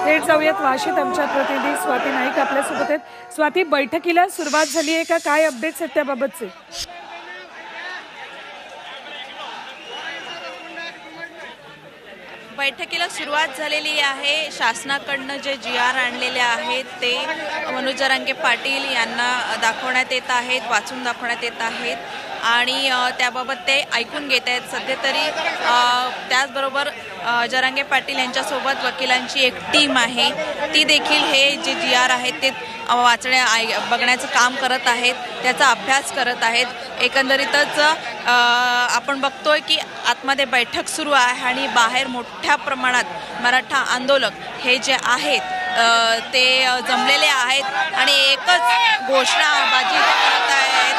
थेट जाऊयात वाशीत, आमच्या प्रतिनिधी स्वाती नाईक आपल्यासोबत आहेत। स्वाती, बैठकीला सुरुवात झाली आहे का? काय अपडेट्स आहेत त्याबाबतचे? बैठकीला सुरुवात झालेली आहे। शासनाकडनं जे GR आणलेले आहेत ते मनोज जरांगे पाटील यांना दाखवण्यात येत आहेत, वाचून दाखवण्यात येत आहेत आणि त्याबाबत ते ऐकून घेत आहेत सध्या तरी। त्याचबरोबर जरांगे पाटील यांच्यासोबत वकिलांची एक टीम आहे, ती देखील हे जे GR आहेत ते बघण्याचं काम करत आहेत, त्याचा अभ्यास करत आहेत। एकंदरीतच आपण बघतोय की आतमध्ये बैठक सुरू आहे आणि बाहेर मोठ्या प्रमाणात मराठा आंदोलक हे जे आहेत ते जमलेले आहेत आणि एकच घोषणाबाजी करत आहेत।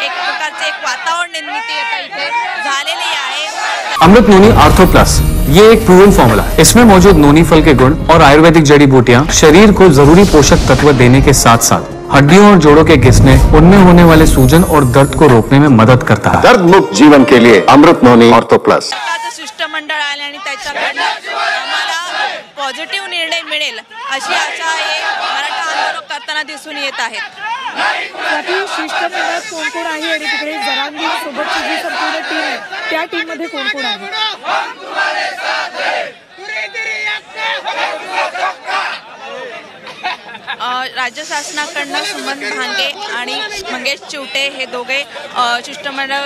एक प्रकारचे एक वातावरण निर्मिती आता इथे झालेली आहे। अमृत नोनी आर्थो प्लस, ये एक प्रूवन फॉर्मूला है। इसमें मौजूद नोनी फल के गुण और आयुर्वेदिक जड़ी बूटियां शरीर को जरूरी पोषक तत्व देने के साथ साथ हड्डियों और जोड़ों के घिसने, उनमें होने वाले सूजन और दर्द को रोकने में मदद करता है। दर्द मुक्त जीवन के लिए अमृत नोनी आर्थो प्लस। शिष्टमंडळ आले आणि त्याच्याकडनं आम्हाला पॉझिटिव्ह निर्णय मिळेल अशी आशा आहे मराठा आंदोलक करताना दिसून येत आहेत। शिष्टमंडळात कोण कोण आहे आणि तिकडे जरांगे सोबतची जी संपूर्ण टीम आहे त्या टीम मध्ये कोण कोण आहे? राज्य शासनाकडनं सुमन भांगे आणि मंगेश चिवटे हे दोघे शिष्टमंडळ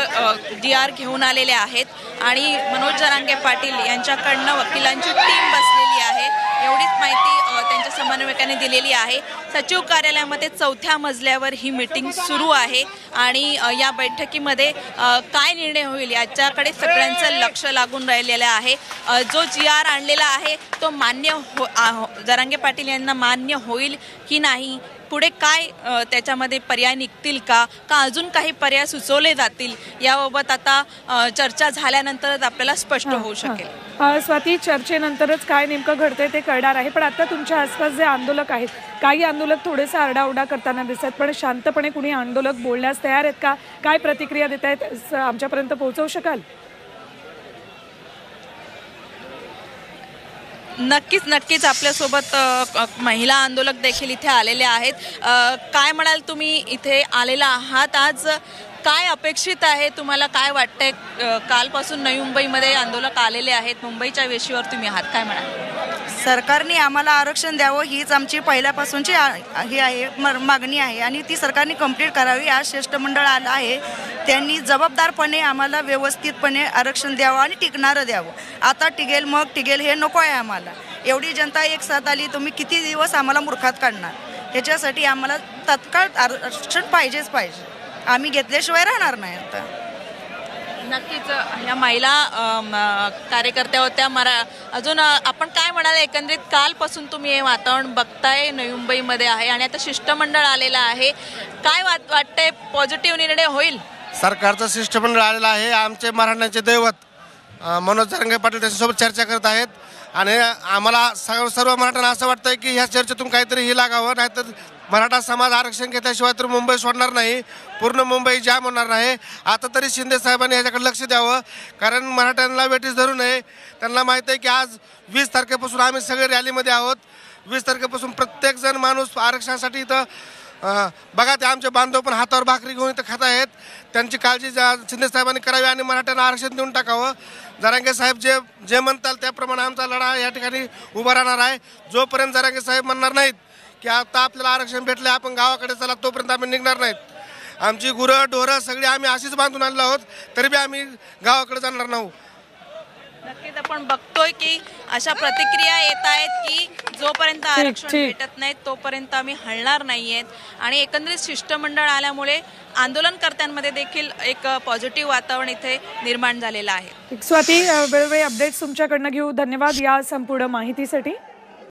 GR घेऊन आलेले आहेत आणि मनोज जरांगे पाटील यांच्याकडनं वकिलांची टीम बसलेली आहे, एवढीच माहिती त्यांच्या समन्वयकाने दिलेली आहे। सचिव कार्यालयामध्ये 4थ्या मजल्यावर ही मीटिंग सुरू आहे आणि या बैठकीमध्ये काय निर्णय होईल याच्याकडे सगळ्यांचं लक्ष लागून राहिलेलं आहे। जो GR आणलेला आहे तो जरांगे पाटील यांना मान्य होईल की नाही, पुढे काय त्याच्यामध्ये पर्याय निघतील का अजून काही पर्याय सुचवले जातील, याबाबत आता चर्चा झाल्यानंतरच आपल्याला स्पष्ट होऊ शकेल। स्वाती, चर्चेनंतरच काय नेमकं घडतंय ते कळणार आहे, पण आता तुमच्या आसपास जे आंदोलक आहेत, काही आंदोलक थोडेसे आरडाओरडा करताना दिसत, पण शांतपणे कुणी आंदोलक बोलण्यास तयार आहेत का? काय प्रतिक्रिया देत आहेत, आमच्यापर्यंत पोहोचवू शकाल? नक्कीच आपल्यासोबत महिला आंदोलक देखील इथे आलेले आहेत। काय म्हणाल तुम्ही, इथे आलेला आहात आज, काय अपेक्षित आहे तुम्हाला? काय वाटतंय? कालपासून नवी मुंबईमध्ये आंदोलक आलेले आहेत, मुंबईच्या वेशीवर तुम्ही आहात, काय म्हणाल? सरकारने आम्हाला आरक्षण द्यावं हीच आमची पहिल्यापासूनची ही आहे मागणी आहे आणि ती सरकारने कंप्लीट करावी। आज शिष्टमंडळ आलं आहे, त्यांनी जबाबदारपणे आम्हाला व्यवस्थितपणे आरक्षण द्यावं आणि टिकणारं द्यावं। आता टिकेल मग टिकेल हे नको आहे आम्हाला। एवढी जनता एक साथ आली, तुम्ही किती दिवस आम्हाला मूर्खात काढणार? ह्याच्यासाठी आम्हाला तत्काळ आरक्षण पाहिजेच पाहिजे, आम्ही घेतल्याशिवाय राहणार नाही। आता नक्कीच या महिला कार्यकर्त्या होत्या। अजून आपण काय म्हणाल, एकंदरीत कालपासून तुम्ही हे वातावरण बघताय, नवी मुंबईमध्ये आहे आणि आता शिष्टमंडळ आलेलं आहे, काय वाटतंय, पॉझिटिव्ह निर्णय होईल? सरकारचं शिष्टमंडळ आलेलं आहे, आमचे मराठ्यांचे दैवत मनोज जरांगे पाटील त्यांच्यासोबत चर्चा करत आहेत आणि आम्हाला सर्व मराठ्यांना असं वाटतंय की ह्या चर्चेतून काहीतरी हे लागावं, नाहीतर मराठा समाज आरक्षण घेतल्याशिवाय तर मुंबई सोडणार नाही, पूर्ण मुंबई जाम होणार आहे। आता तरी शिंदे साहेबांनी ह्याच्याकडे लक्ष द्यावं, कारण मराठ्यांना वेठीस धरू नये। त्यांना माहीत आहे की आज 20 तारखेपासून आम्ही सगळे रॅलीमध्ये आहोत, 20 तारखेपासून प्रत्येकजण माणूस आरक्षणासाठी इथं बघा, ते आमचे बांधव पण हातावर भाकरी घेऊन इथं खात आहेत। त्यांची काळजी शिंदे साहेबांनी करावी आणि मराठ्यांना आरक्षण देऊन टाकावं। जरांगे साहेब जे म्हणताल त्याप्रमाणे आमचा लढा या ठिकाणी उभा राहणार आहे। जोपर्यंत जरांगे साहेब म्हणणार नाहीत की आता आपल्याला आरक्षण भेटले, आपण गावाकडे चला, तोपर्यंत आम्ही निघणार नाहीत। आमची गुरं ढोरं सगळी आम्ही अशीच बांधून आणलो आहोत, तरी बी आम्ही गावाकडे जाणार नाही। नक्कीच आपण बघतोय की अशा प्रतिक्रिया येत आहेत की जोपर्यंत आरक्षण भेटत नाही तोपर्यंत आम्ही हलणार नाहीयेत आणि एकंदरीत शिष्टमंडळ आल्यामुळे आंदोलनकर्त्यांमध्ये देखील एक पॉझिटिव्ह वातावरण इथे निर्माण झालेलं आहे। स्वाती, वेळोवेळी अपडेट्स तुमच्याकडनं घेऊ, धन्यवाद या संपूर्ण माहितीसाठी।